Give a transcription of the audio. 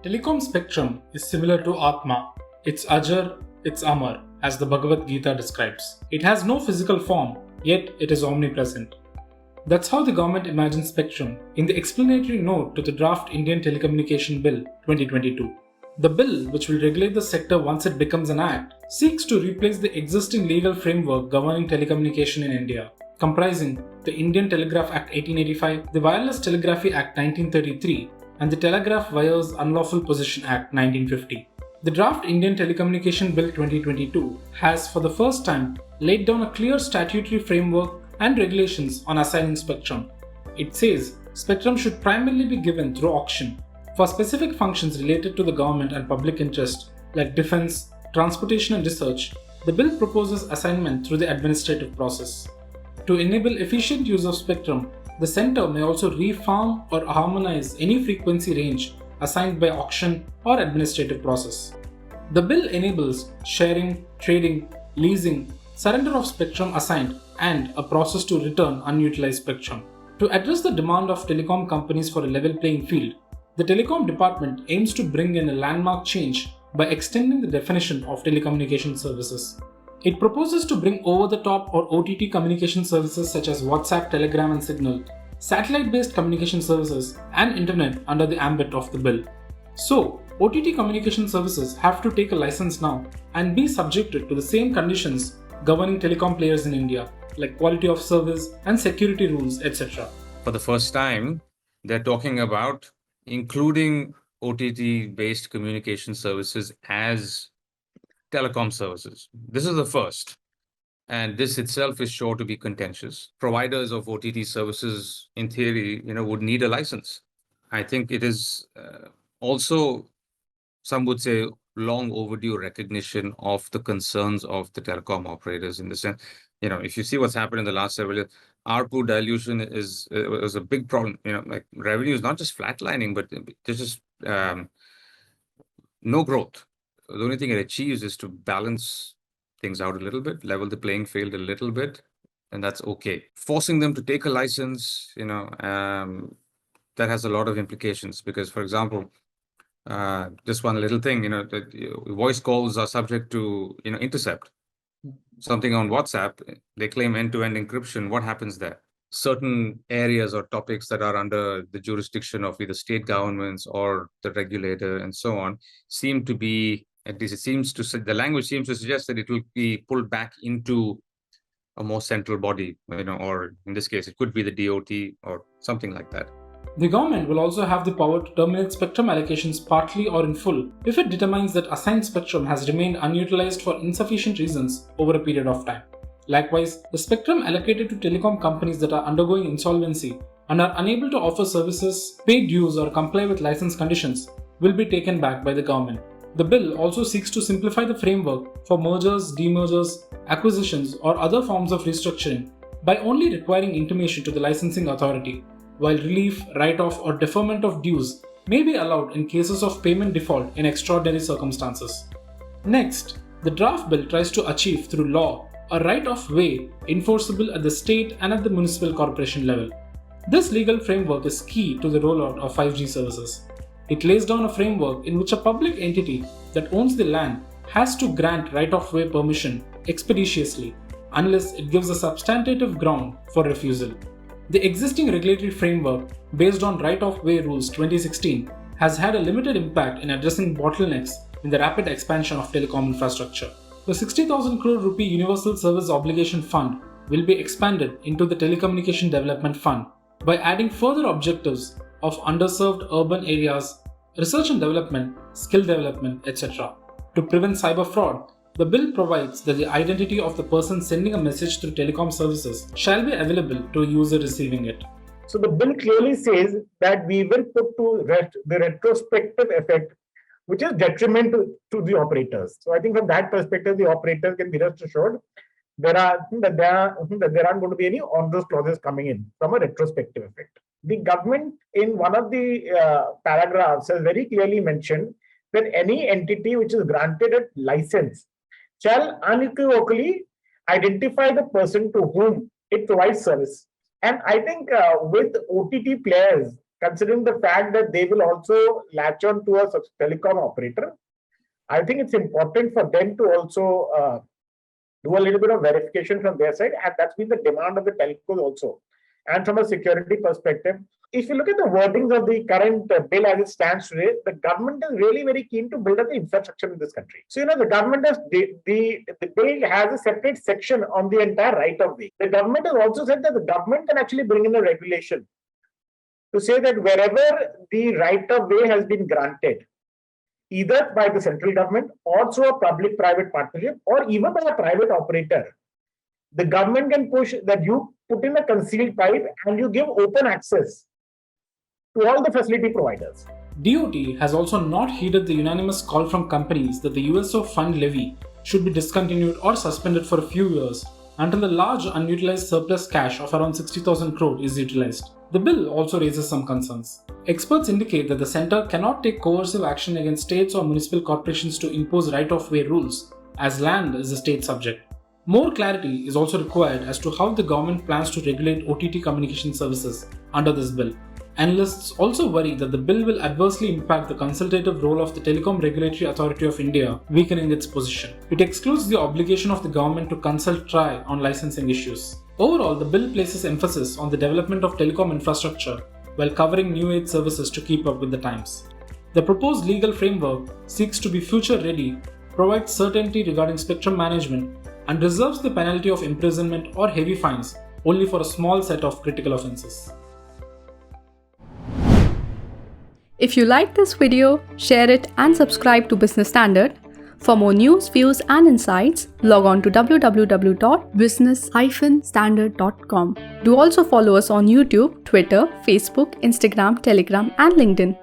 Telecom spectrum is similar to Atma. It's Ajar, it's Amar, as the Bhagavad Gita describes. It has no physical form, yet it is omnipresent. That's how the government imagines spectrum in the explanatory note to the draft Indian Telecommunication Bill 2022. The bill, which will regulate the sector once it becomes an act, seeks to replace the existing legal framework governing telecommunication in India, comprising the Indian Telegraph Act 1885, the Wireless Telegraphy Act 1933, and the Telegraph Wires Unlawful Possession Act 1950. The draft Indian Telecommunication Bill 2022 has, for the first time, laid down a clear statutory framework and regulations on assigning spectrum. It says spectrum should primarily be given through auction for specific functions related to the government and public interest, like defense, transportation, and research. The bill proposes assignment through the administrative process. To enable efficient use of spectrum, the center may also refarm or harmonize any frequency range assigned by auction or administrative process. The bill enables sharing, trading, leasing, surrender of spectrum assigned, and a process to return unutilized spectrum. To address the demand of telecom companies for a level playing field, the Telecom Department aims to bring in a landmark change by extending the definition of telecommunication services. It proposes to bring over-the-top or OTT communication services such as WhatsApp, Telegram, and Signal, satellite-based communication services, and Internet under the ambit of the bill. So, OTT communication services have to take a license now and be subjected to the same conditions governing telecom players in India, like quality of service and security rules, etc. For the first time, they're talking about including OTT-based communication services as telecom services. This is the first. And this itself is sure to be contentious. Providers of OTT services, in theory, would need a license. I think it is also, some would say, long overdue recognition of the concerns of the telecom operators in the sense, if you see what's happened in the last several years, ARPU dilution is a big problem. Like revenue is not just flatlining, but there's just no growth. The only thing it achieves is to balance things out a little bit, level the playing field a little bit, and that's okay. Forcing them to take a license, that has a lot of implications because, for example, just one little thing, that voice calls are subject to, intercept. Something on WhatsApp, they claim end-to-end encryption. What happens there? Certain areas or topics that are under the jurisdiction of either state governments or the regulator and so on seem to be, at least it seems to, the language seems to suggest that it will be pulled back into a more central body, or in this case, it could be the DOT or something like that. The government will also have the power to terminate spectrum allocations partly or in full if it determines that assigned spectrum has remained unutilized for insufficient reasons over a period of time. Likewise, the spectrum allocated to telecom companies that are undergoing insolvency and are unable to offer services, pay dues, or comply with license conditions will be taken back by the government. The bill also seeks to simplify the framework for mergers, demergers, acquisitions, or other forms of restructuring by only requiring intimation to the licensing authority, while relief, write-off, or deferment of dues may be allowed in cases of payment default in extraordinary circumstances. Next, the draft bill tries to achieve through law a right-of way enforceable at the state and at the municipal corporation level. This legal framework is key to the rollout of 5G services. It lays down a framework in which a public entity that owns the land has to grant right-of-way permission expeditiously unless it gives a substantive ground for refusal. The existing regulatory framework based on right-of-way rules 2016 has had a limited impact in addressing bottlenecks in the rapid expansion of telecom infrastructure. The 60,000 crore rupee Universal Service Obligation Fund will be expanded into the Telecommunication Development Fund by adding further objectives of underserved urban areas, research and development, skill development, etc. To prevent cyber fraud, the bill provides that the identity of the person sending a message through telecom services shall be available to a user receiving it. So the bill clearly says that we will put to rest the retrospective effect, which is detrimental to the operators. So I think from that perspective, the operators can be rest assured there aren't going to be any onerous clauses coming in from a retrospective effect. The government, in one of the paragraphs, has very clearly mentioned that any entity which is granted a license shall unequivocally identify the person to whom it provides service. And I think with OTT players, considering the fact that they will also latch on to a telecom operator, I think it's important for them to also do a little bit of verification from their side, and that's been the demand of the telcos also. And from a security perspective, if you look at the wordings of the current bill as it stands today, the government is really very keen to build up the infrastructure in this country. So, the government has, the bill has a separate section on the entire right of way. The government has also said that the government can actually bring in a regulation to say that wherever the right of way has been granted, either by the central government or through a public-private partnership or even by a private operator, the government can push that you put in a concealed pipe and you give open access to all the facility providers. DOT has also not heeded the unanimous call from companies that the USO fund levy should be discontinued or suspended for a few years until the large unutilized surplus cash of around 60,000 crore is utilized. The bill also raises some concerns. Experts indicate that the centre cannot take coercive action against states or municipal corporations to impose right-of-way rules, as land is a state subject. More clarity is also required as to how the government plans to regulate OTT communication services under this bill. Analysts also worry that the bill will adversely impact the consultative role of the Telecom Regulatory Authority of India, weakening its position. It excludes the obligation of the government to consult TRAI on licensing issues. Overall, the bill places emphasis on the development of telecom infrastructure while covering new age services to keep up with the times. The proposed legal framework seeks to be future-ready, provides certainty regarding spectrum management, and reserves the penalty of imprisonment or heavy fines only for a small set of critical offences. If you like this video, share it and subscribe to Business Standard. For more news, views and insights, log on to www.business-standard.com. Do also follow us on YouTube, Twitter, Facebook, Instagram, Telegram and LinkedIn.